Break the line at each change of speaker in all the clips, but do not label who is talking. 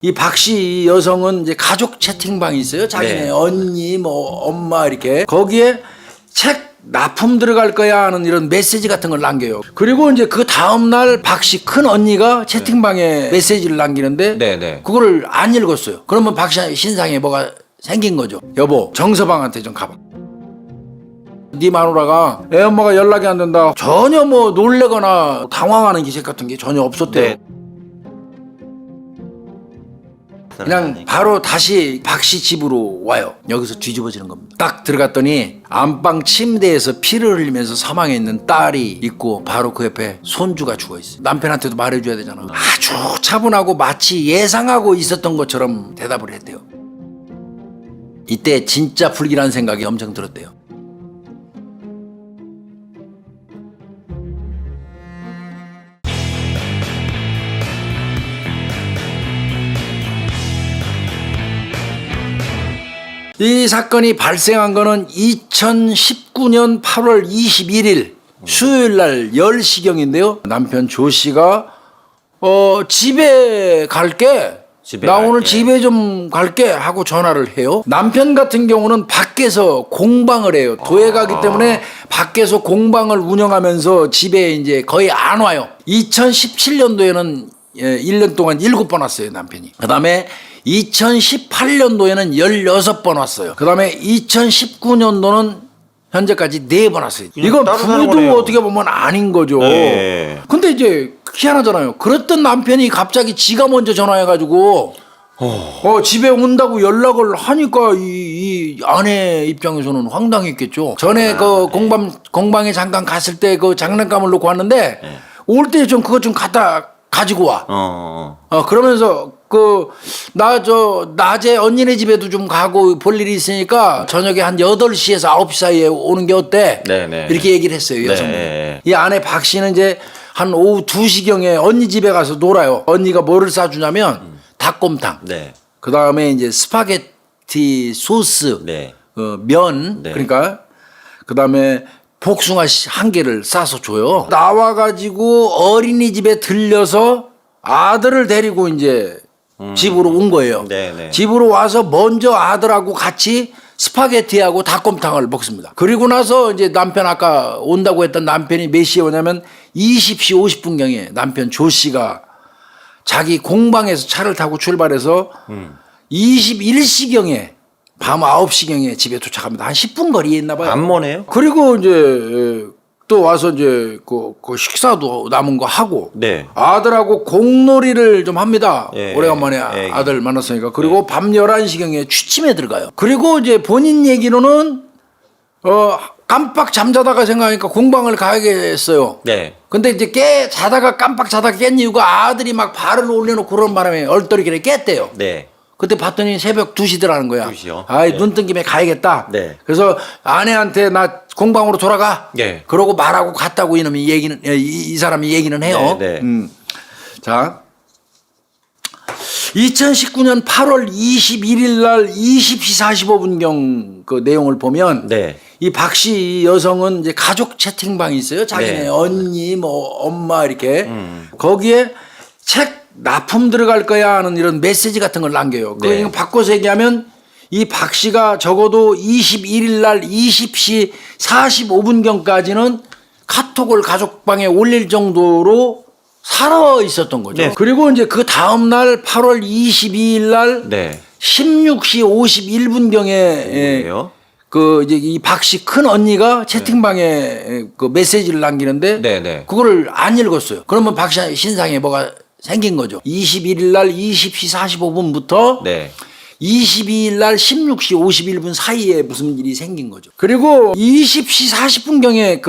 이 박씨 여성은 이제 가족 채팅방이 있어요. 자기네
네.
언니, 뭐 엄마 이렇게 거기에 책 납품 들어갈 거야 하는 이런 메시지 같은 걸 남겨요. 그리고 이제 그 다음 날 박씨 큰 언니가 채팅방에 메시지를 남기는데
네.
그거를 안 읽었어요. 그러면 박씨 신상에 뭐가 생긴 거죠. 여보, 정서방한테 좀 가봐. 네 마누라가 애 엄마가 연락이 안 된다. 전혀 뭐 놀래거나 당황하는 기색 같은 게 전혀 없었대요.
네.
그냥 바로 다시 박씨 집으로 와요. 여기서 뒤집어지는 겁니다. 딱 들어갔더니 안방 침대에서 피를 흘리면서 사망해 있는 딸이 있고 바로 그 옆에 손주가 죽어있어요. 남편한테도 말해줘야 되잖아. 아주 차분하고 마치 예상하고 있었던 것처럼 대답을 했대요. 이때 진짜 불길한 생각이 엄청 들었대요. 이 사건이 발생한 거는 2019년 8월 21일 수요일 날 10시경인데요. 남편 조 씨가 집에 갈게. 나 오늘 집에 좀 갈게 하고 전화를 해요. 남편 같은 경우는 밖에서 공방을 해요. 도에 가기 때문에 밖에서 공방을 운영하면서 집에 이제 거의 안 와요. 2017년도에는 1년 동안 7번 왔어요, 남편이. 그 다음에 2018년도에는 16번 왔어요. 그 다음에 2019년도는 현재까지 4번 왔어요. 이건 부도 어떻게 보면 아닌 거죠.
네.
근데 이제 희한하잖아요. 그랬던 남편이 갑자기 지가 먼저 전화해가지고 집에 온다고 연락을 하니까 이 아내 입장에서는 황당했겠죠. 전에 그 공방에 잠깐 갔을 때 그 장난감을 놓고 왔는데 올 때 좀 그것 좀 갖다 가지고 와. 그러면서 낮에 언니네 집에도 좀 가고 볼 일이 있으니까 저녁에 한 8시에서 9시 사이에 오는 게 어때?
네네.
이렇게 얘기를 했어요, 여성분.
네.
이 아내 박 씨는 이제 한 오후 2시경에 언니 집에 가서 놀아요. 언니가 뭐를 싸주냐면 닭곰탕.
네.
그 다음에 이제 스파게티 소스,
네.
면,
네.
그러니까 그 다음에 복숭아 한 개를 싸서 줘요. 나와가지고 어린이집에 들려서 아들을 데리고 이제 집으로 온 거예요.
네네.
집으로 와서 먼저 아들하고 같이 스파게티하고 닭곰탕을 먹습니다. 그리고 나서 이제 남편 아까 온다고 했던 남편이 몇 시에 오냐면 20시 50분경에 남편 조 씨가 자기 공방에서 차를 타고 출발해서 21시경에 밤 9시경에 집에 도착합니다. 한 10분 거리에 있나 봐요.
안 머네요?
그리고 이제 또 와서 이제 그 식사도 남은 거 하고
네.
아들하고 공놀이를 좀 합니다.
예,
오래간만에
예.
아들 만났으니까. 그리고 밤 11시경에 취침에 들어가요. 그리고 이제 본인 얘기로는 깜빡 잠자다가 생각하니까 공방을 가야겠어요.
네.
근데 이제 자다가 깜빡 자다가 깬 이유가 아들이 막 발을 올려놓고 그런 바람에 얼떨결에 깼대요.
네.
그때 봤더니 새벽 2시더라는 거야.
2시요?
아이,
네.
눈 뜬 김에 가야겠다.
네.
그래서 아내한테 나 공방으로 돌아가.
네.
그러고 말하고 갔다고 이놈이 이 사람이 얘기는 해요.
네.
자. 2019년 8월 21일 날 20시 45분경 그 내용을 보면
네.
이 박씨 여성은 이제 가족 채팅방이 있어요. 자기네
네.
언니, 뭐 엄마 이렇게 거기에 책 납품 들어갈 거야 하는 이런 메시지 같은 걸 남겨요.
네.
그거 바꿔서 얘기하면 이 박 씨가 적어도 21일 날 20시 45분경까지는 카톡을 가족방에 올릴 정도로 살아 있었던 거죠.
네.
그리고 이제 그 다음 날 8월 22일 날
네.
16시 51분경에
뭐예요?
그 이제 이 박 씨 큰 언니가 채팅방에 그 메시지를 남기는데
네.
그거를 안 읽었어요. 그러면 박 씨 신상에 뭐가 생긴 거죠. 21일 날 20시 45분부터
네.
22일 날 16시 51분 사이에 무슨 일이 생긴 거죠. 그리고 20시 40분경에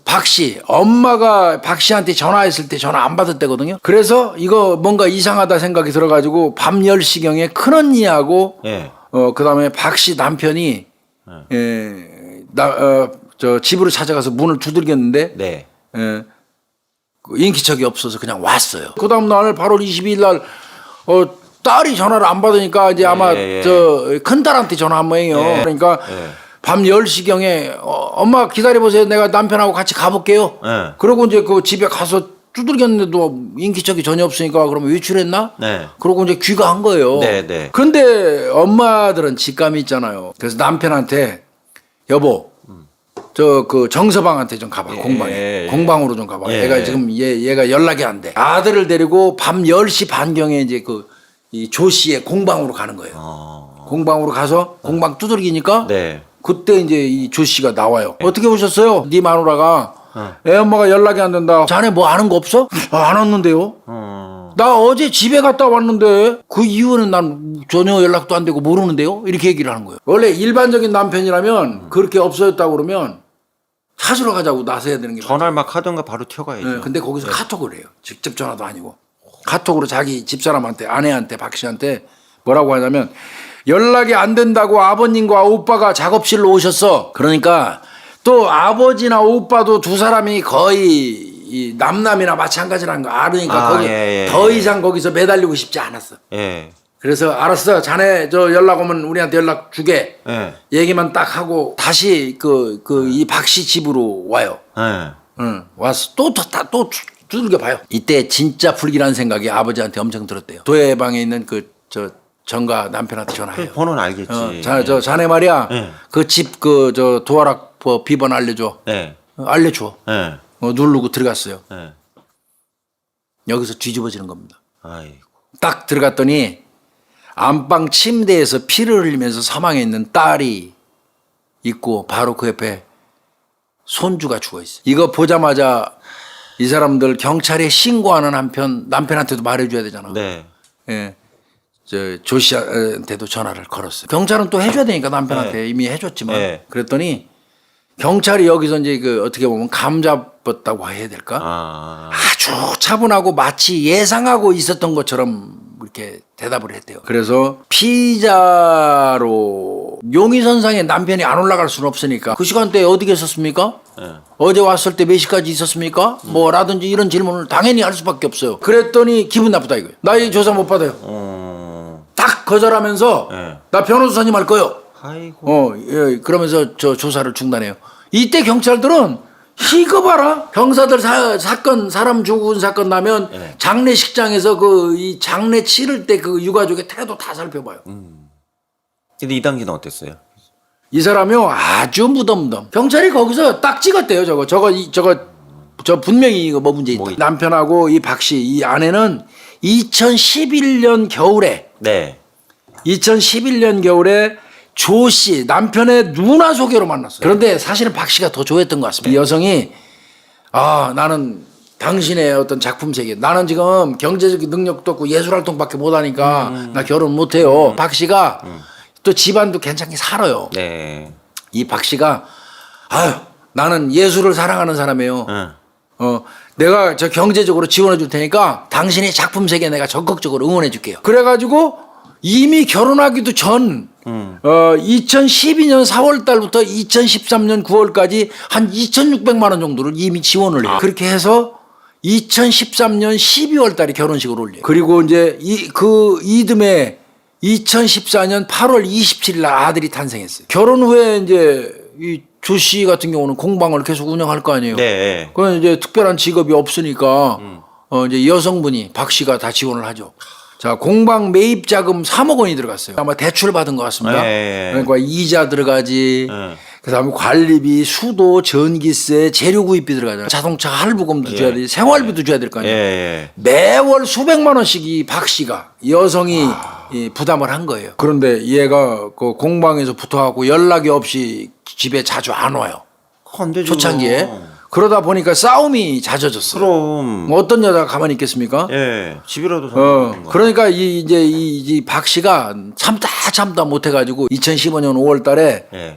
박 씨, 엄마가 박 씨한테 전화했을 때 전화 안 받을 때거든요. 그래서 이거 뭔가 이상하다 생각이 들어가지고 밤 10시경에 큰언니하고
네.
그 다음에 박 씨 남편이 저 집으로 찾아가서 문을 두들겼는데
네.
인기척이 없어서 그냥 왔어요. 그 다음 날 8월 22일 날 딸이 전화를 안 받으니까 이제 아마 저 큰딸한테 전화 한 모양이에요. 그러니까 밤 10시경에 엄마 기다려보세요. 내가 남편하고 같이 가볼게요. 그러고 이제 그 집에 가서 두들겼는데도 인기척이 전혀 없으니까 그러면 외출했나?
네.
그러고 이제 귀가한 거예요.
네, 네.
근데 엄마들은 직감이 있잖아요. 그래서 남편한테 여보 저 그 정서방한테 좀 가봐.
예.
공방에 공방으로 좀 가봐.
예.
얘가 지금 얘가 연락이 안 돼. 아들을 데리고 밤 10시 반경에 이제 그 이 조 씨의 공방으로 가는 거예요. 공방으로 가서 공방 두들기니까
네.
그때 이제 이 조 씨가 나와요. 어떻게 오셨어요? 네 마누라가 애 엄마가 연락이 안 된다. 자네 뭐 아는 거 없어? 안 왔는데요. 나 어제 집에 갔다 왔는데 그 이후는 난 전혀 연락도 안 되고 모르는데요. 이렇게 얘기를 하는 거예요. 원래 일반적인 남편이라면 그렇게 없어졌다고 그러면 찾으러 가자고 나서야 되는 게
전화를 막 하던가 바로 튀어가야죠.
네, 근데 거기서 카톡을 해요. 직접 전화도 아니고 카톡으로 자기 집사람한테 아내한테 박 씨한테 뭐라고 하냐면 연락이 안 된다고 아버님과 오빠가 작업실로 오셨어. 그러니까 또 아버지나 오빠도 두 사람이 거의 이 남남이나 마찬가지라는 거 알으니까 거기 더 이상 거기서 매달리고 싶지 않았어.
예.
그래서 알았어. 자네 저 연락 오면 우리한테 연락 주게.
예.
얘기만 딱 하고 다시 이 박 씨 집으로 와요.
예.
응, 와서 또 두들겨 봐요. 이때 진짜 불길한 생각이 아버지한테 엄청 들었대요. 도예방에 있는 저 정가 남편한테 전화해요.
번호는 알겠지.
저 자네 말이야.
네.
그 집 저 도어락 비번 알려줘.
네.
알려줘.
네.
누르고 들어갔어요.
네.
여기서 뒤집어지는 겁니다.
아이고.
딱 들어갔더니 안방 침대에서 피를 흘리면서 사망해 있는 딸이 있고 바로 그 옆에 손주가 죽어 있어요. 이거 보자마자 이 사람들 경찰에 신고하는 한편 남편한테도 말해줘야 되잖아.
네.
예. 조 씨한테도 전화를 걸었어요. 경찰은 또 해줘야 되니까 남편한테
네.
이미 해줬지만
네.
그랬더니 경찰이 여기서 이제 어떻게 보면 감 잡았다고 해야 될까? 아주 차분하고 마치 예상하고 있었던 것처럼 이렇게 대답을 했대요. 그래서 피의자로 용의선상에 남편이 안 올라갈 수는 없으니까 그 시간대에 어디 계셨습니까?
네.
어제 왔을 때 몇 시까지 있었습니까? 뭐라든지 이런 질문을 당연히 할 수밖에 없어요. 그랬더니 기분 나쁘다 이거예요. 나 이 조사 못 받아요. 딱 거절하면서
네.
나 변호사님 할 거요.
아이고.
예, 그러면서 저 조사를 중단해요. 이때 경찰들은 이거 봐라. 형사들 사람 죽은 사건 나면
네.
장례식장에서 이 장례 치를 때 그 유가족의 태도 다 살펴봐요.
근데 이 단계는 어땠어요?
이 사람이요 아주 무덤덤. 경찰이 거기서 딱 찍었대요. 저 분명히 이거 뭐 문제 있다. 남편하고 이 박 씨 이 아내는 2011년 겨울에
네.
2011년 겨울에 조 씨 남편의 누나 소개로 만났어요. 그런데 사실은 박 씨가 더 좋아했던 것 같습니다. 이 여성이 나는 당신의 어떤 작품 세계 나는 지금 경제적 능력도 없고 예술활동밖에 못하니까 나 결혼 못해요. 박 씨가 또 집안도 괜찮게 살아요.
네.
이 박 씨가 나는 예술을 사랑하는 사람이에요. 내가 저 경제적으로 지원해 줄 테니까 당신의 작품 세계 내가 적극적으로 응원해 줄게요. 그래가지고 이미 결혼하기도 전 2012년 4월 달부터 2013년 9월까지 한 2,600만 원 정도를 이미 지원을 해요. 그렇게 해서 2013년 12월 달에 결혼식을 올려요. 그리고 이제 이듬해 2014년 8월 27일 날 아들이 탄생했어요. 결혼 후에 이제 이 조 씨 같은 경우는 공방을 계속 운영할 거 아니에요.
네.
그건 이제 특별한 직업이 없으니까 이제 여성분이 박 씨가 다 지원을 하죠. 자, 공방 매입 자금 3억 원이 들어갔어요. 아마 대출 받은 것 같습니다.
네.
그러니까 이자 들어가지. 그다음에 관리비, 수도, 전기세, 재료 구입비 들어가잖아요. 자동차 할부금도 줘야 돼, 생활비도 줘야 될 거 아니에요. 매월 수백만 원씩 이 박 씨가 여성이 부담을 한 거예요. 그런데 얘가 그 공방에서 붙어갖고 연락이 없이 집에 자주 안 와요.
안 되죠.
초창기에. 그러다 보니까 싸움이 잦아졌어요.
그럼.
뭐 어떤 여자가 가만히 있겠습니까?
예. 집이라도 사는 거.
그러니까 이 박 씨가 참다 못해가지고 2015년 5월달에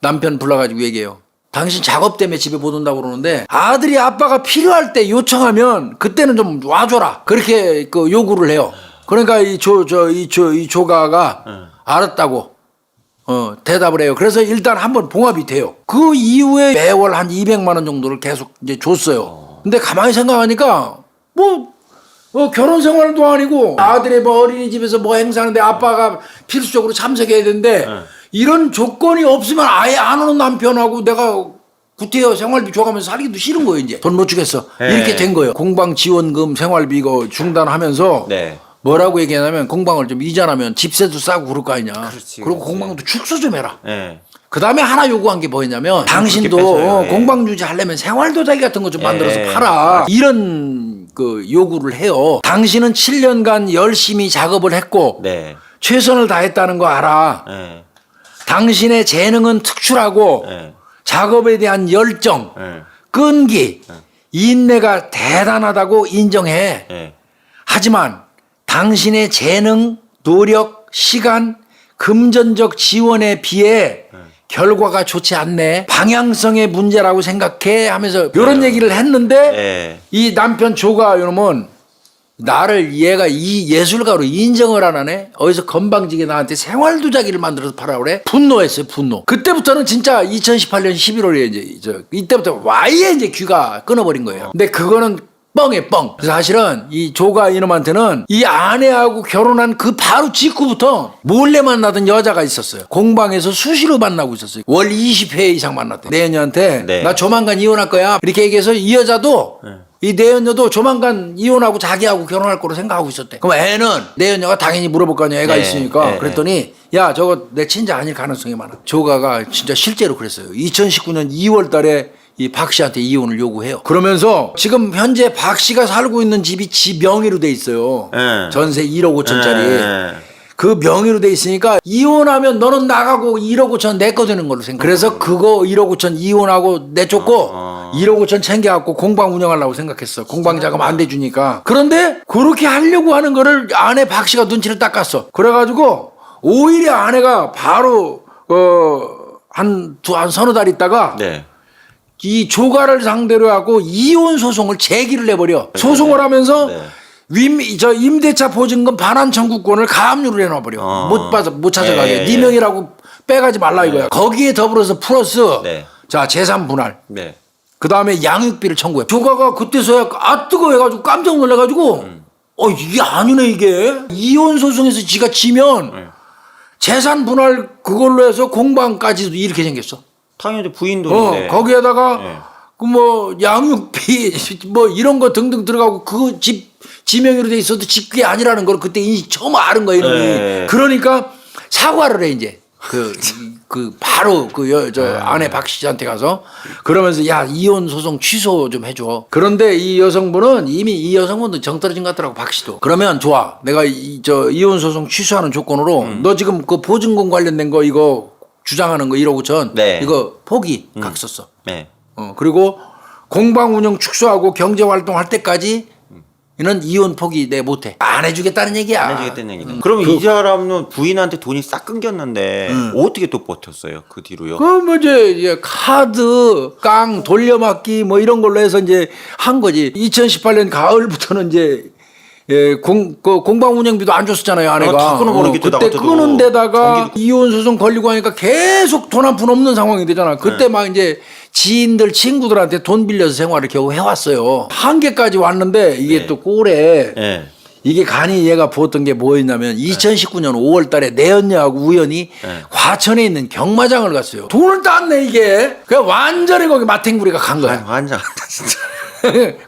남편 불러가지고 얘기해요. 당신 작업 때문에 집에 못 온다고 그러는데 아들이 아빠가 필요할 때 요청하면 그때는 좀 와줘라. 그렇게 요구를 해요. 그러니까 이 조가가 알았다고 대답을 해요. 그래서 일단 한번 봉합이 돼요. 그 이후에 매월 한 200만 원 정도를 계속 이제 줬어요. 근데 가만히 생각하니까 결혼 생활도 아니고 아들의 뭐 어린이집에서 뭐 행사하는데 아빠가 필수적으로 참석해야 되는데 이런 조건이 없으면 아예 안 오는 남편하고 내가 구태여 생활비 줘가면서 살기도 싫은 거예요 이제. 돈 못 주겠어.
네.
이렇게 된 거예요. 공방지원금 생활비 이거 중단하면서
네.
뭐라고 얘기하냐면 공방을 좀 이전하면 집세도 싸고 그럴 거 아니냐.
그렇지,
그리고
그렇지.
공방도 축소 좀 해라.
네.
그 다음에 하나 요구한 게 뭐였냐면 당신도
뺏어요. 예.
공방 유지하려면 생활도자기 같은 거 좀 만들어서
예.
팔아. 이런 그 요구를 해요. 당신은 7년간 열심히 작업을 했고
네.
최선을 다했다는 거 알아.
네.
당신의 재능은 특출하고
네.
작업에 대한 열정,
네.
끈기, 인내가 대단하다고 인정해.
네.
하지만 당신의 재능, 노력, 시간, 금전적 지원에 비해 결과가 좋지 않네. 방향성의 문제라고 생각해 하면서 이런 얘기를 했는데
네.
이 남편 조가 이놈은 나를 얘가 이 예술가로 인정을 안 하네. 어디서 건방지게 나한테 생활도자기를 만들어서 팔아 그래. 분노했어요. 분노. 그때부터는 진짜 2018년 11월에 이제 이때부터 와이에 이제 귀가 끊어버린 거예요. 근데 그거는 뻥에 뻥. 그래서 사실은 이 조가 이놈한테는 이 아내하고 결혼한 그 바로 직후부터 몰래 만나던 여자가 있었어요. 공방에서 수시로 만나고 있었어요. 월 20회 이상 만났대. 내연녀한테
네.
나 조만간 이혼할 거야. 이렇게 얘기해서 이 여자도 이 내연녀도 조만간 이혼하고 자기하고 결혼할 거로 생각하고 있었대. 그럼 애는 내연녀가 당연히 물어볼 거 아니야. 애가
네.
있으니까.
네.
그랬더니 야 저거 내 친자 아닐 가능성이 많아. 조가가 진짜 실제로 그랬어요. 2019년 2월 달에 이 박 씨한테 이혼을 요구해요. 그러면서 지금 현재 박 씨가 살고 있는 집이 지 명의로 돼 있어요.
네.
전세 1억 5천짜리.
네.
그 명의로 돼 있으니까 이혼하면 너는 나가고 1억 5천 내 거 되는 걸로 생각. 그래서 그거 1억 5천 이혼하고 내쫓고 1억 5천 챙겨갖고 공방 운영하려고 생각했어. 공방 자금 안 대주니까. 그런데 그렇게 하려고 하는 거를 아내 박 씨가 눈치를 딱 갔어. 그래가지고 오히려 아내가 바로 한 서너 달 있다가
네.
이 조가를 상대로 하고 이혼 소송을 제기를 해버려. 소송을 하면서
네.
임대차 보증금 반환 청구권을 가압류를 해놔버려. 못 찾아가게.
예,
네
예.
명이라고 빼가지 말라 이거야. 거기에 더불어서 플러스
네.
자 재산 분할.
네.
그 다음에 양육비를 청구해. 조가가 그때서야 뜨거 해가지고 깜짝 놀래가지고 이게 아니네 이게. 이혼 소송에서 지가 지면 재산 분할 그걸로 해서 공방까지도 이렇게 생겼어.
당연히 부인 돈인데.
거기에다가
네.
그 뭐 양육비 뭐 이런 거 등등 들어가고 그 집 지명의로 돼 있어도 집게 아니라는 걸 그때 인식 처음 아는 거야 이놈이.
네.
그러니까 사과를 해 이제 바로 저 아내 박 씨한테 가서 그러면서 야 이혼 소송 취소 좀 해줘. 그런데 이 여성분은 이미 이 여성분도 정 떨어진 것 같더라고 박 씨도. 그러면 좋아. 내가 이혼 소송 취소하는 조건으로 너 지금 그 보증금 관련된 거 이거 주장하는 거 1억 5천
네.
이거 포기 각 썼어.
네.
그리고 공방 운영 축소하고 경제 활동할 때까지 이는 이혼 포기 내 못해. 안 해주겠다는 얘기야.
안 해주겠다는 얘기다. 그러면 이 사람은 부인한테 돈이 싹 끊겼는데 어떻게 또 버텼어요? 그 뒤로요?
뭐 이제 카드, 깡, 돌려막기 뭐 이런 걸로 해서 이제 한 거지. 2018년 가을부터는 이제 공방 운영비도 안 줬었잖아요 아내가.
다 끊어버리겠죠, 나
그때
같아도.
끊은 데다가 이혼 소송 걸리고 하니까 계속 돈 한 푼 없는 상황이 되잖아. 그때 막 이제 지인들 친구들한테 돈 빌려서 생활을 겨우 해왔어요. 한계까지 왔는데 이게 또 꼴에
네.
이게 간이 얘가 보던 게 뭐였냐면 2019년 5월 달에 내연녀하고 우연히 과천에 있는 경마장을 갔어요. 돈을 땄네 이게. 그냥 완전히 거기 마탱구리가 간 거야.
완전 진짜.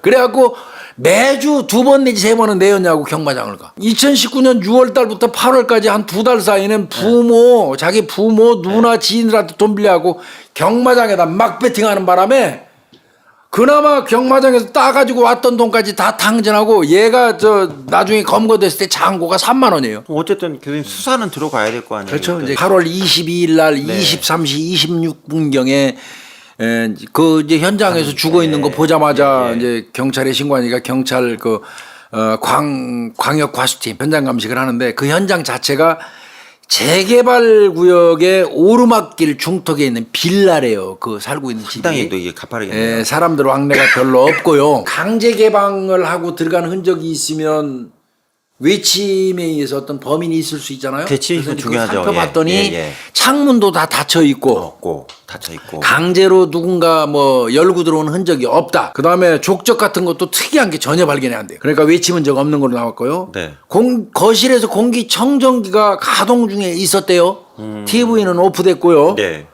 그래갖고 매주 2번 내지 3번은 내연녀하고 경마장을 가. 2019년 6월 달부터 8월까지 한 2달 사이는 자기 부모, 누나, 지인들한테 돈 빌려갖고 경마장에다 막 배팅하는 바람에 그나마 경마장에서 따가지고 왔던 돈까지 다 탕진하고 얘가 나중에 검거됐을 때 잔고가 3만 원이에요.
어쨌든 교수님 수사는 들어가야 될 거 아니에요?
그렇죠. 이제 8월 22일 날 23시 26분경에 이제 현장에서 죽어 있는 거 보자마자 이제 경찰에 신고하니까 경찰 광역 과수팀 현장 감식을 하는데 그 현장 자체가 재개발 구역의 오르막길 중턱에 있는 빌라래요. 살고 있는 집이.
상당히 또 이게 가파르겠네요.
사람들 왕래가 별로 없고요. 강제 개방을 하고 들어간 흔적이 있으면 외침에 의해서 어떤 범인이 있을 수 있잖아요.
그치,
그래서
중요하죠.
살펴봤더니 창문도 다 닫혀 있고
없고 닫혀 있고.
강제로 누군가 열고 들어온 흔적이 없다. 그 다음에 족적 같은 것도 특이한 게 전혀 발견이 안 돼요. 그러니까 외침 흔적 없는 걸로 나왔고요.
네.
거실에서 공기청정기가 가동 중에 있었대요. TV는 오프됐고요.
네.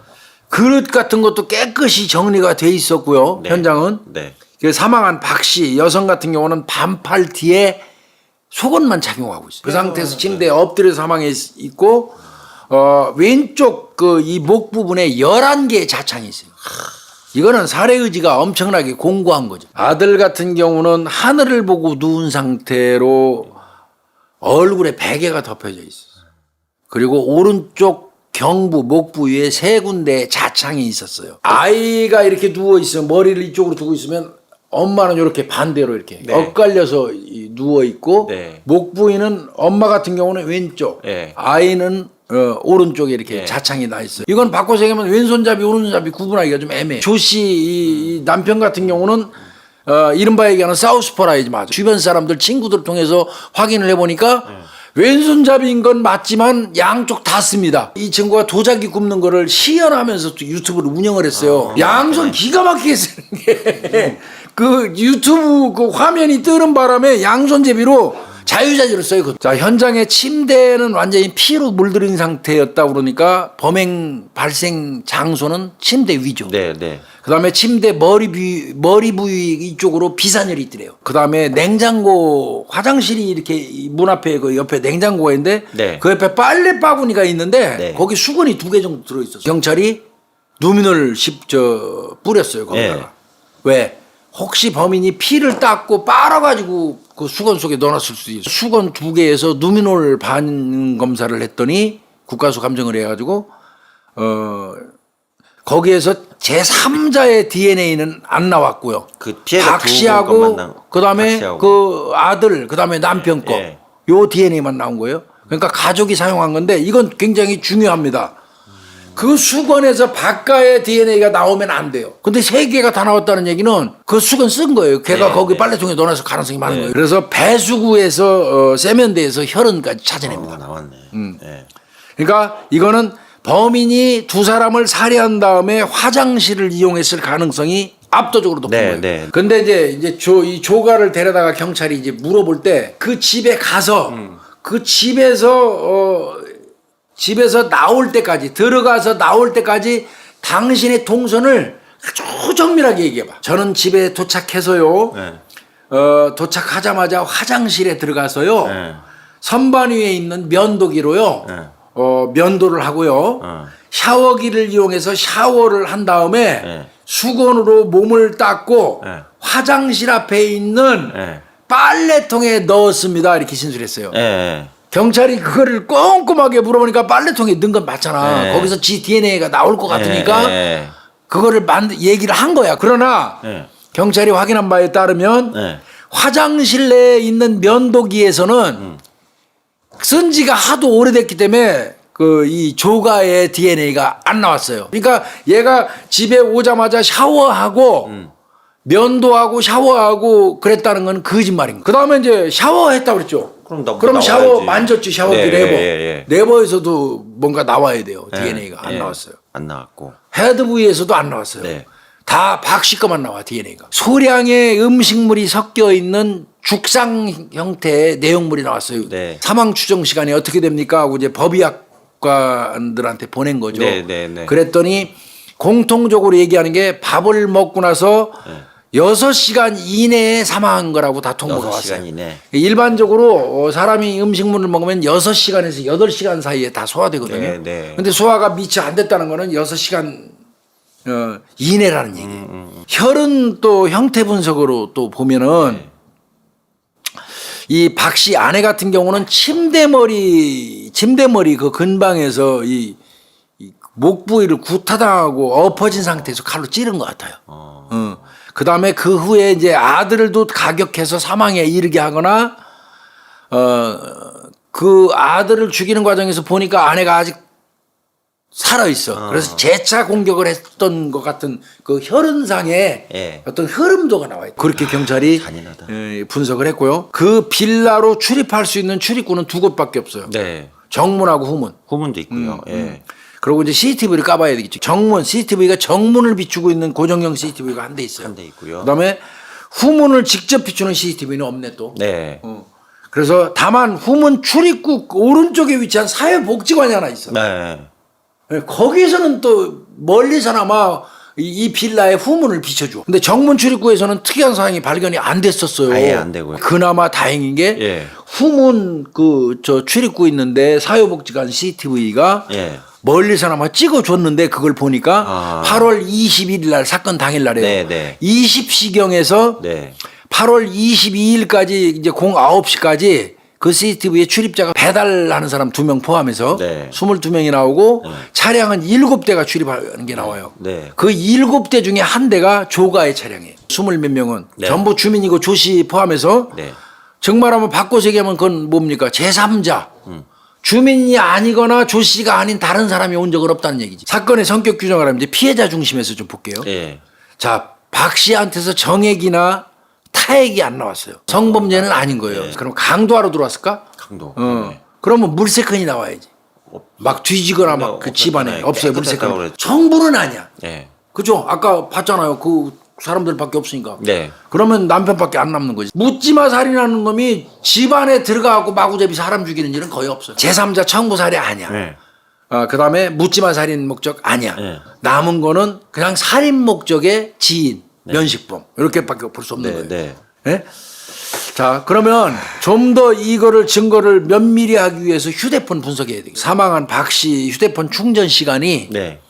그릇 같은 것도 깨끗이 정리가 돼 있었고요.
네.
현장은.
네.
그 사망한 박 씨 여성 같은 경우는 반팔 뒤에 속옷만 착용하고 있어요. 그 상태에서 침대에 엎드려 사망해 있고 왼쪽 그 이 목 부분에 11개의 자창이 있어요. 이거는 살해 의지가 엄청나게 공고한 거죠. 아들 같은 경우는 하늘을 보고 누운 상태로 얼굴에 베개가 덮여져 있어요. 그리고 오른쪽 경부, 목 부위에 3군데의 자창이 있었어요. 아이가 이렇게 누워 있으면 머리를 이쪽으로 두고 있으면 엄마는 이렇게 반대로 이렇게
네.
엇갈려서 누워 있고
네.
목 부위는 엄마 같은 경우는 왼쪽,
네.
아이는 오른쪽에 이렇게
네.
자창이 나 있어요. 이건 바꿔서 얘기하면 왼손잡이, 오른손잡이 구분하기가 좀 애매해. 조씨 이 남편 같은 경우는 이른바 얘기하는 사우스포라이즈 맞아. 주변 사람들 친구들 통해서 확인을 해보니까 왼손잡이인 건 맞지만 양쪽 다 씁니다. 이 친구가 도자기 굽는 거를 시연하면서 또 유튜브를 운영을 했어요. 양손 기가 막히게 쓰는 게 그 유튜브 그 화면이 뜨는 바람에 양손잡이로 자유자재로 써요. 자, 현장의 침대는 완전히 피로 물들인 상태였다 그러니까 범행 발생 장소는 침대 위죠.
네, 네.
그다음에 침대 머리 부위 이쪽으로 비산혈이 있더래요. 그다음에 냉장고 화장실이 이렇게 문 앞에 그 옆에 냉장고가 있는데
네.
그 옆에 빨래 바구니가 있는데
네.
거기 수건이 2개 정도 들어 있었어요. 경찰이 누민을 뿌렸어요, 거기다가.
네.
왜? 혹시 범인이 피를 닦고 빨아가지고 그 수건 속에 넣어놨을 수도 있어요. 수건 2개에서 누미놀 반응 검사를 했더니 국가수 감정을 해가지고 거기에서 제3자의 DNA는 안 나왔고요.
그 피해가
박 씨하고 그다음에
박 씨하고.
그 아들 그다음에 남편 거
예.
요 DNA만 나온 거예요. 그러니까 가족이 사용한 건데 이건 굉장히 중요합니다. 그 수건에서 박가의 DNA가 나오면 안 돼요. 근데 3개가 다 나왔다는 얘기는 그 수건 쓴 거예요. 걔가
네,
거기
네.
빨래통에 넣어놔서 가능성이 많은
네.
거예요. 그래서 배수구에서 세면대에서 혈흔까지 찾아냅니다.
나왔네. 네.
그러니까 이거는 범인이 2 사람을 살해한 다음에 화장실을 이용했을 가능성이 압도적으로 높은
네,
거예요.
네.
근데 이제 이 조가를 데려다가 경찰이 이제 물어볼 때 그 집에 가서 그 집에서 나올 때까지 들어가서 나올 때까지 당신의 동선을 아주 정밀하게 얘기해봐. 저는 집에 도착해서요.
네.
도착하자마자 화장실에 들어가서요.
네.
선반 위에 있는 면도기로요.
네.
면도를 하고요. 샤워기를 이용해서 샤워를 한 다음에
네.
수건으로 몸을 닦고
네.
화장실 앞에 있는
네.
빨래통에 넣었습니다. 이렇게 진술했어요.
네.
경찰이 그거를 꼼꼼하게 물어보니까 빨래통에 넣은 건 맞잖아.
네.
거기서 지 DNA가 나올 것 같으니까
네.
그거를 얘기를 한 거야. 그러나
네.
경찰이 확인한 바에 따르면
네.
화장실 내에 있는 면도기에서는 쓴 지가 하도 오래됐기 때문에 그 이 조가의 DNA가 안 나왔어요. 그러니까 얘가 집에 오자마자 샤워하고 면도하고 샤워하고 그랬다는 건 거짓말인 거예요. 그다음에 이제 샤워했다고 그랬죠.
그럼
샤워
나와야지.
만졌지 샤워기
네,
네버.
예.
네버에서도 뭔가 나와야 돼요. DNA가 안
예.
나왔어요.
안 나왔고.
헤드 부위에서도 안 나왔어요.
네.
다 박씨 거만 나와 DNA가. 소량의 음식물이 섞여 있는 죽상 형태의 내용물이 나왔어요.
네.
사망 추정 시간이 어떻게 됩니까? 하고 이제 법의학관들한테 보낸 거죠.
네, 네, 네.
그랬더니 공통적으로 얘기하는 게 밥을 먹고 나서 6시간 이내에 사망한 거라고 다 통보가
6시간
왔어요.
이내.
일반적으로 사람이 음식물을 먹으면 6시간에서 8시간 사이에 다 소화되거든요.
네, 네.
근데 소화가 미처 안 됐다는 거는 6시간 이내라는 얘기예요. 혈흔 또 형태 분석으로 또 보면은 이 박 씨 아내 같은 경우는 침대머리 그 근방에서 이 목 부위를 구타당하고 엎어진 상태에서 칼로 찌른 것 같아요. 그 다음에 그 후에 이제 아들도 가격해서 사망에 이르게 하거나, 그 아들을 죽이는 과정에서 보니까 아내가 아직 살아있어. 그래서 재차 공격을 했던 것 같은 그 혈흔상의
예.
어떤 흐름도가 나와요. 그렇게 경찰이
잔인하다.
분석을 했고요. 그 빌라로 출입할 수 있는 출입구는 2곳밖에 없어요.
네.
정문하고 후문.
후문도 있고요. 예.
그리고 이제 CCTV를 까봐야 되겠죠. 정문, CCTV가 정문을 비추고 있는 고정형 CCTV가 한 대 있어요.
한 대 있고요.
그다음에 후문을 직접 비추는 CCTV는 없네 또.
네.
그래서 다만 후문 출입구 오른쪽에 위치한 사회복지관이 하나 있어.
네.
거기에서는 또 멀리서나마 이 빌라의 후문을 비춰줘. 근데 정문 출입구에서는 특이한 사항이 발견이 안 됐었어요.
아예 안 되고요.
그나마 다행인 게
예.
후문 저 출입구 있는데 사회복지관 CCTV가
예.
멀리서나마 찍어줬는데 그걸 보니까 8월 21일 날 사건 당일 날에요.
네, 네.
20시경에서
네.
8월 22일까지 이제 09시까지 그 CCTV에 출입자가 배달하는 사람 2명 포함해서
네.
22명이 나오고 차량은 7대가 출입하는 게 나와요.
네.
그 7대 중에 한 대가 조가의 차량이에요. 20몇 명은
네.
전부 주민이고 조씨 포함해서
네.
정말하면 바꿔서 얘기하면 그건 뭡니까? 제3자. 주민이 아니거나 조씨가 아닌 다른 사람이 온 적은 없다는 얘기지. 사건의 성격 규정을 하면 이제 피해자 중심에서 좀 볼게요.
예.
자, 박 씨한테서 정액이나 타액이 안 나왔어요. 성범죄는 아닌 거예요. 그럼 강도하러 들어왔을까?
강도.
그러면 물세컨이 나와야지. 막 뒤지거나 막 그 집안에 없어요. 물세컨. 정부는 아니야.
예.
그죠? 아까 봤잖아요. 그 사람들밖에 없으니까.
네.
그러면 남편밖에 안 남는 거지. 묻지마 살인하는 놈이 집안에 들어가고 마구잡이 사람 죽이는 일은 거의 없어요. 제3자 청부 살해 아니야.
네.
그다음에 묻지마 살인 목적 아니야.
네.
남은 거는 그냥 살인 목적의 지인, 면식범 이렇게밖에 볼 수 없는 거예요.
네.
예? 자, 그러면 좀 더 이거를 증거를 면밀히 하기 위해서 휴대폰 분석해야 돼요. 사망한 박 씨 휴대폰 충전 시간이
네.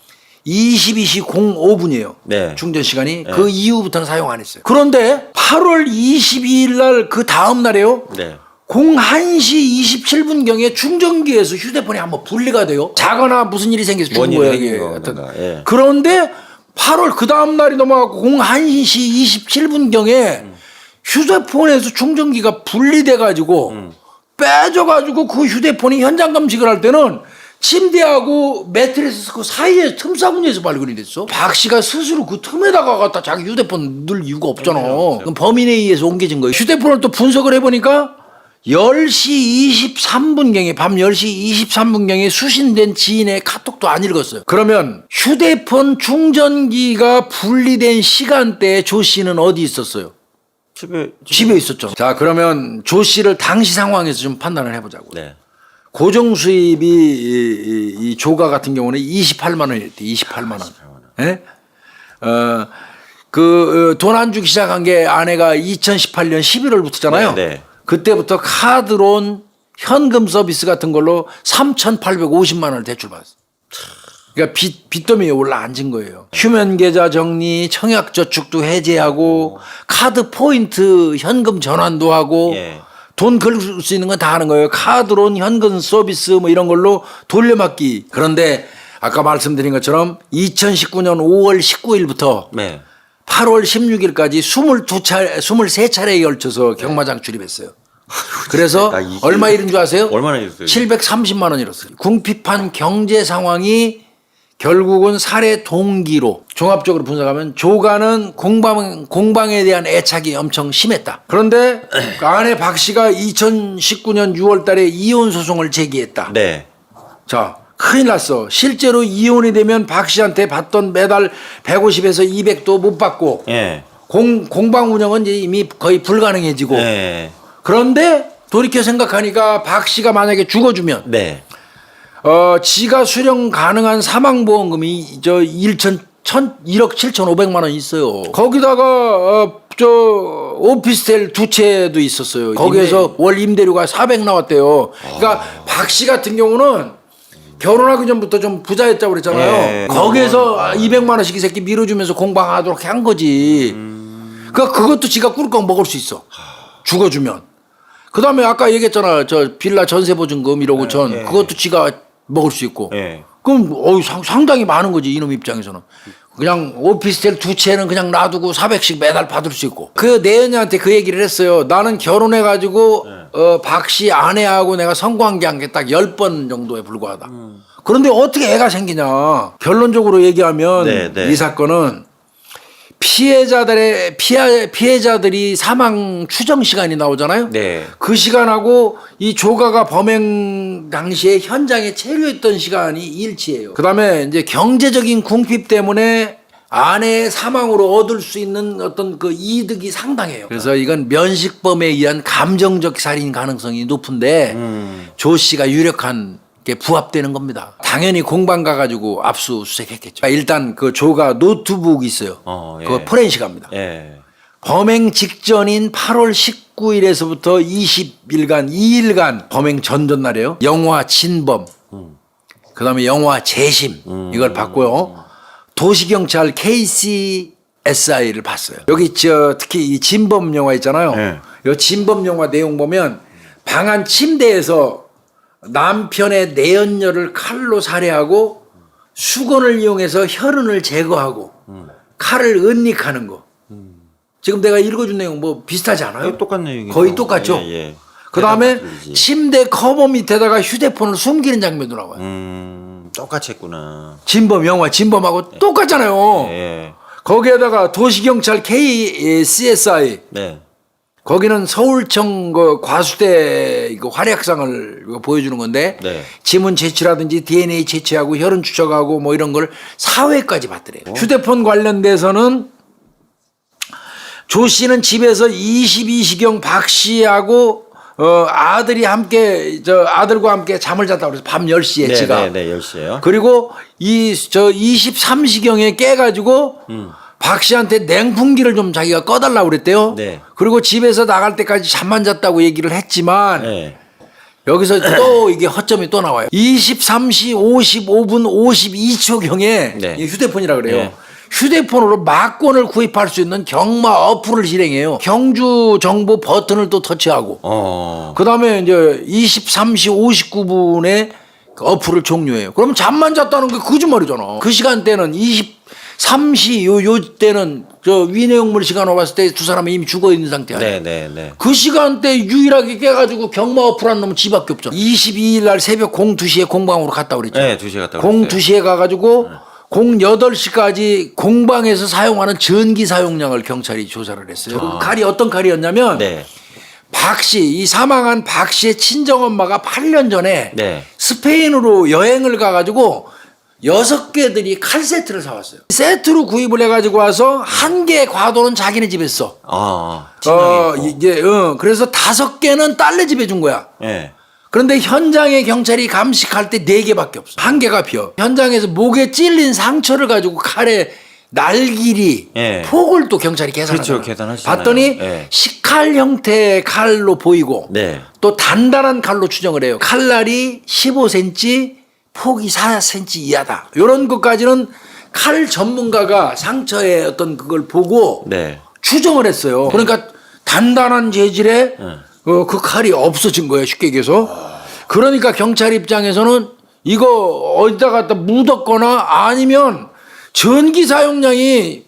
22시 05분이에요.
네.
충전 시간이 그 이후부터는 사용 안 했어요. 그런데 8월 22일 날 그 다음 날에요.
네.
01시 27분경에 충전기에서 휴대폰이 한번 분리가 돼요. 자거나 무슨 일이 생겨서 죽은
뭔
거예요.
일이
이게.
생긴 건가. 예.
그런데 8월 그 다음 날이 넘어가고 01시 27분경에 휴대폰에서 충전기가 분리돼 가지고 빼져 가지고 그 휴대폰이 현장 검식을 할 때는 침대하고 매트리스 그 사이에 틈사구니에서 발견이 됐어. 박 씨가 스스로 그 틈에다가 갖다 자기 휴대폰 넣을 이유가 없잖아. 그럼 범인에 의해서 옮겨진 거예요. 휴대폰을 또 분석을 해보니까 10시 23분경에 밤 10시 23분경에 수신된 지인의 카톡도 안 읽었어요. 그러면 휴대폰 충전기가 분리된 시간대에 조 씨는 어디 있었어요? 집에 있었죠. 자, 그러면 조 씨를 당시 상황에서 좀 판단을 해보자고요.
네.
고정 수입이 이 조가 같은 경우는 28만 원이었대. 28만 원. 예? 돈 안 주기 시작한 게 아내가 2018년 11월부터잖아요.
네, 네.
그때부터 카드론 현금 서비스 같은 걸로 3,850만 원을 대출받았어요. 그러니까 빚더미에 올라앉은 거예요. 휴면 계좌 정리, 청약 저축도 해제하고 카드 포인트 현금 전환도 하고
예.
돈 걸 수 있는 건 다 하는 거예요. 카드론 현금 서비스 뭐 이런 걸로 돌려막기. 그런데 아까 말씀드린 것처럼 2019년 5월 19일부터
네.
8월 16일까지 23차례에 걸쳐서 경마장 출입했어요. 그래서
아, 이게
얼마 잃은 줄 아세요?
얼마나 잃었어요?
730만 원 잃었어요. 궁핍한 경제 상황이 결국은 살해 동기로 종합적으로 분석하면 조가는 공방에 대한 애착이 엄청 심했다. 그런데 그 아내 박 씨가 2019년 6월 달에 이혼 소송을 제기했다.
네.
자, 큰일 났어. 실제로 이혼이 되면 박 씨한테 받던 매달 150에서 200도 못 받고
예.
공방 운영은 이제 이미 거의 불가능해지고
네.
그런데 돌이켜 생각하니까 박 씨가 만약에 죽어주면
네.
지가 수령 가능한 사망보험금이 1억 7,500만 원 있어요. 거기다가 오피스텔 2채도 있었어요. 거기에서 월 임대료가 400 나왔대요. 그러니까 박 씨 같은 경우는 결혼하기 전부터 좀 부자였다고 그랬잖아요.
예.
거기에서 200만 원씩 이 새끼 밀어주면서 공방하도록 한 거지. 그러니까 그것도 지가 꿀꺽 먹을 수 있어. 죽어주면. 그 다음에 아까 얘기했잖아. 저 빌라 전세보증금 1억 5천. 그것도 지가 먹을 수 있고.
예.
그럼 상당히 많은 거지 이놈 입장에서는. 그냥 오피스텔 2채는 그냥 놔두고 400씩 매달 받을 수 있고. 그 내연이한테 그 얘기를 했어요. 나는 결혼해가지고 박 씨 아내하고 내가 성관계한 게 딱 10번 정도에 불과하다. 그런데 어떻게 애가 생기냐. 결론적으로 얘기하면
네, 네.
이 사건은 피해자들이 사망 추정 시간이 나오잖아요.
네.
그 시간하고 이 조가가 범행 당시에 현장에 체류했던 시간이 일치해요. 그다음에 이제 경제적인 궁핍 때문에 아내의 사망으로 얻을 수 있는 어떤 그 이득이 상당해요. 그래서 이건 면식범에 의한 감정적 살인 가능성이 높은데 조 씨가 유력한 부합되는 겁니다. 당연히 공방 가가지고 압수수색했겠죠. 일단 그 조가 노트북이 있어요.
예.
그거 포렌식합니다.
예.
범행 직전인 8월 19일에서부터 20일간 2일간 범행 전날이에요. 영화 진범, 그다음에 영화 재심 이걸 봤고요. 도시경찰 KCSI를 봤어요. 여기 특히 이 진범 영화 있잖아요.
네.
이 진범 영화 내용 보면 방 안 침대에서 남편의 내연녀를 칼로 살해하고 수건을 이용해서 혈흔을 제거하고 칼을 은닉하는 거. 지금 내가 읽어준 내용 뭐 비슷하지 않아요?
똑같은 내용이죠.
거의 똑같죠.
예, 예.
그 다음에
대단하지.
침대 커버 밑에다가 휴대폰을 숨기는 장면도 나와요.
똑같이 했구나.
진범 영화 진범하고 똑같잖아요.
예.
거기에다가 도시경찰 KCSI
네.
거기는 서울청 그 과수대 이거 활약상을 이거 보여주는 건데
네.
지문 채취라든지 DNA 채취하고 혈흔 추적하고 뭐 이런 걸 4회까지 봤더래요. 휴대폰 관련돼서는 조 씨는 집에서 22시경 박 씨하고 아들이 함께 아들과 함께 잠을 잤다고 그래서 밤 10시에
네,
지가.
네, 10시에요.
그리고 23시경에 깨가지고 박 씨한테 냉풍기를 좀 자기가 꺼달라고 그랬대요.
네.
그리고 집에서 나갈 때까지 잠만 잤다고 얘기를 했지만
네.
여기서 또 이게 허점이 또 나와요. 23시 55분 52초경에
네.
휴대폰이라 그래요.
네.
휴대폰으로 막권을 구입할 수 있는 경마 어플을 실행해요. 경주 정보 버튼을 또 터치하고. 그다음에 이제 23시 59분에 어플을 종료해요. 그러면 잠만 잤다는 게 거짓말이잖아. 그 시간대는 23시 요 때는 저 위내용물 시간으로 봤을 때 두 사람이 이미 죽어 있는 상태야.
네, 네, 네.
그 시간대 유일하게 깨가지고 경마 어플한 놈은 지밖에 없잖아. 22일 날 새벽 02시에 공방으로 갔다 그랬죠.
네, 2시에 갔다
02시에 가가지고 08시까지 공방에서 사용하는 전기 사용량을 경찰이 조사를 했어요. 그 칼이 어떤 칼이었냐면
네.
박 씨, 이 사망한 박 씨의 친정엄마가 8년 전에
네.
스페인으로 여행을 가가지고 6개들이 칼 세트를 사왔어요. 세트로 구입을 해가지고 와서 1개 과도는 자기네 집에 써. 그래서 5개는 딸네 집에 준 거야.
네.
그런데 현장에 경찰이 감식할 때 4개밖에 없어. 1개가 비어. 현장에서 목에 찔린 상처를 가지고 칼의 날 길이,
예.
폭을 또 경찰이 계산하잖아요.
그렇죠, 계산하시잖아요.
봤더니
예.
식칼 형태의 칼로 보이고
네.
또 단단한 칼로 추정을 해요. 칼날이 15cm, 폭이 4cm 이하다. 이런 것까지는 칼 전문가가 상처의 어떤 그걸 보고
네.
추정을 했어요. 그러니까 단단한 재질의 그 칼이 없어진 거예요. 쉽게 얘기해서. 그러니까 경찰 입장에서는 이거 어디다 갖다 묻었거나 아니면 전기 사용량이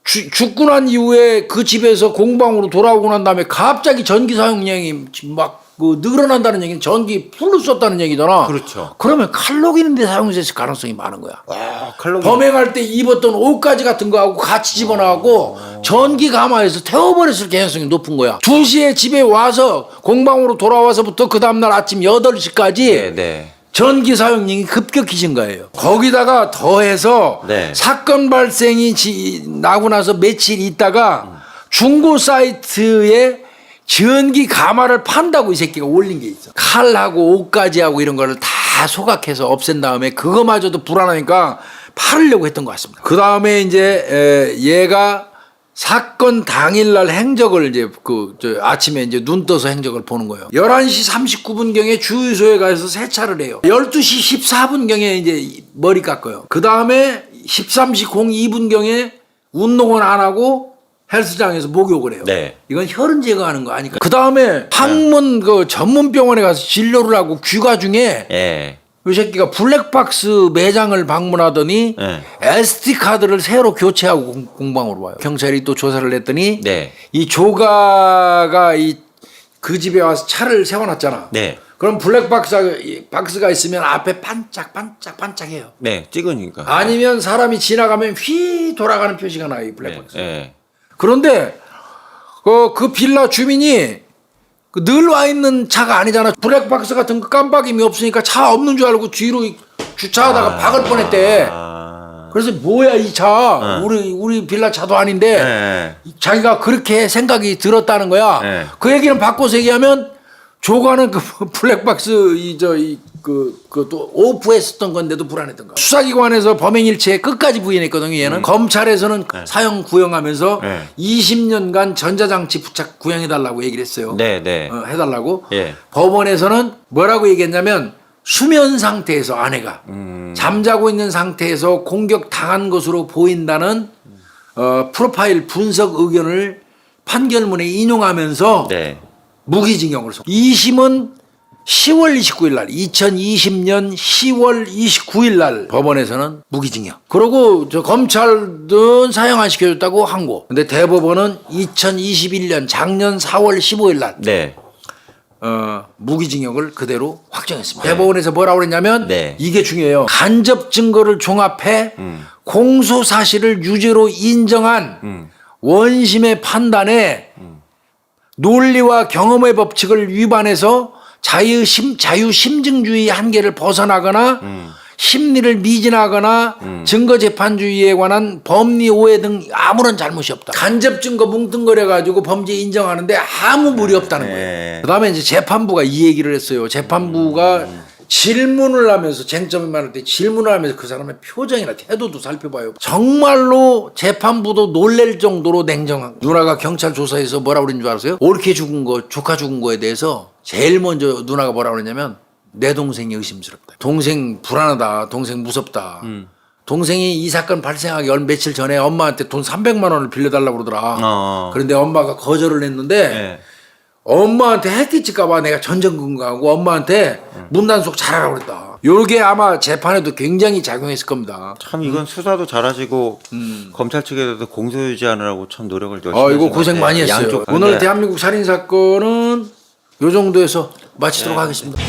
죽고 난 이후에 그 집에서 공방으로 돌아오고 난 다음에 갑자기 전기 사용량이 막 늘어난다는 얘기는 전기 풀로 썼다는 얘기잖아.
그렇죠.
그러면 칼로기는데 사용됐을 가능성이 많은 거야.
칼로
범행할 때 입었던 옷가지 같은 거하고 같이 집어넣고 전기 가마에서 태워버렸을 가능성이 높은 거야. 2시에 집에 와서 공방으로 돌아와서부터 그 다음날 아침 8시까지
네, 네.
전기 사용량이 급격히 증가해요. 거기다가 더해서
네.
사건 발생이 나고 나서 며칠 있다가 중고 사이트에 전기 가마를 판다고 이 새끼가 올린 게 있어. 칼하고 옷가지하고 이런 거를 다 소각해서 없앤 다음에 그거마저도 불안하니까 팔으려고 했던 것 같습니다. 그 다음에 이제 얘가 사건 당일날 행적을 이제 아침에 이제 눈 떠서 행적을 보는 거예요. 11시 39분경에 주유소에 가서 세차를 해요. 12시 14분경에 이제 머리 깎아요. 그 다음에 13시 02분경에 운동은 안 하고 헬스장에서 목욕을 해요.
네.
이건 혈흔 제거하는 거 아니까. 그 다음에 항문 그 전문병원에 가서 진료를 하고 귀가 중에
예.
이 새끼가 블랙박스 매장을 방문하더니
네.
SD 카드를 새로 교체하고 공방으로 와요. 경찰이 또 조사를 했더니
네.
이 조가가 그 집에 와서 차를 세워놨잖아.
네.
그럼 블랙박스가 있으면 앞에 반짝반짝해요.
네. 찍으니까.
아니면 사람이 지나가면 휘 돌아가는 표시가 나요. 이 블랙박스.
네.
그런데 그 빌라 주민이 늘 와 있는 차가 아니잖아. 블랙박스 같은 거 깜빡임이 없으니까 차 없는 줄 알고 뒤로 주차하다가 박을 뻔했대. 그래서 뭐야 이 차 우리 빌라 차도 아닌데
네.
자기가 그렇게 생각이 들었다는 거야.
네.
그 얘기는 바꿔서 얘기하면 조가는 그 블랙박스 이 또 오프했었던 건데도 불안했던 거. 수사기관에서 범행일체 끝까지 부인했거든요. 얘는 검찰에서는 사형 구형하면서
네.
20년간 전자장치 부착 구형해달라고 얘기를 했어요.
네, 네.
해달라고.
예.
법원에서는 뭐라고 얘기했냐면 수면 상태에서 아내가 잠자고 있는 상태에서 공격 당한 것으로 보인다는 프로파일 분석 의견을 판결문에 인용하면서
네.
무기징역을 선. 2심은 10월 29일 날 2020년 10월 29일 날 법원에서는 무기징역. 그러고 저 검찰은 사형 안 시켜줬다고 한 거. 근데 대법원은 2021년 작년 4월 15일 날
네.
무기징역을 그대로 확정했습니다. 대법원에서 뭐라고 그랬냐면
네.
이게 중요해요. 간접 증거를 종합해 공소 사실을 유죄로 인정한 원심의 판단에 논리와 경험의 법칙을 위반해서 자유심증주의 한계를 벗어나거나 심리를 미진하거나 증거재판주의에 관한 법리 오해 등 아무런 잘못이 없다. 간접 증거 뭉뚱거려가지고 범죄 인정하는데 아무 무리 없다는 거예요. 그 다음에 이제 재판부가 이 얘기를 했어요. 재판부가 질문을 하면서 쟁점이 많을 때 질문을 하면서 그 사람의 표정이나 태도도 살펴봐요. 정말로 재판부도 놀랄 정도로 냉정한. 누나가 경찰 조사에서 뭐라고 그랬는 줄 아세요? 올케 죽은 거, 조카 죽은 거에 대해서 제일 먼저 누나가 뭐라고 그랬냐면 내 동생이 의심스럽다. 동생 불안하다. 동생 무섭다. 동생이 이 사건 발생하기 며칠 전에 엄마한테 돈 300만 원을 빌려달라고 그러더라. 그런데 엄마가 거절을 했는데
네.
엄마한테 해끼칠까봐 내가 전전긍긍하고 엄마한테 문단속 잘하라고 그랬다. 요게 아마 재판에도 굉장히 작용했을 겁니다.
참 이건 수사도 잘하시고 검찰 측에서도 공소 유지하느라고 참 노력을 열심히
이거 고생 많이 했어요.
양쪽
오늘
네.
대한민국 살인 사건은 요 정도에서 마치도록 하겠습니다.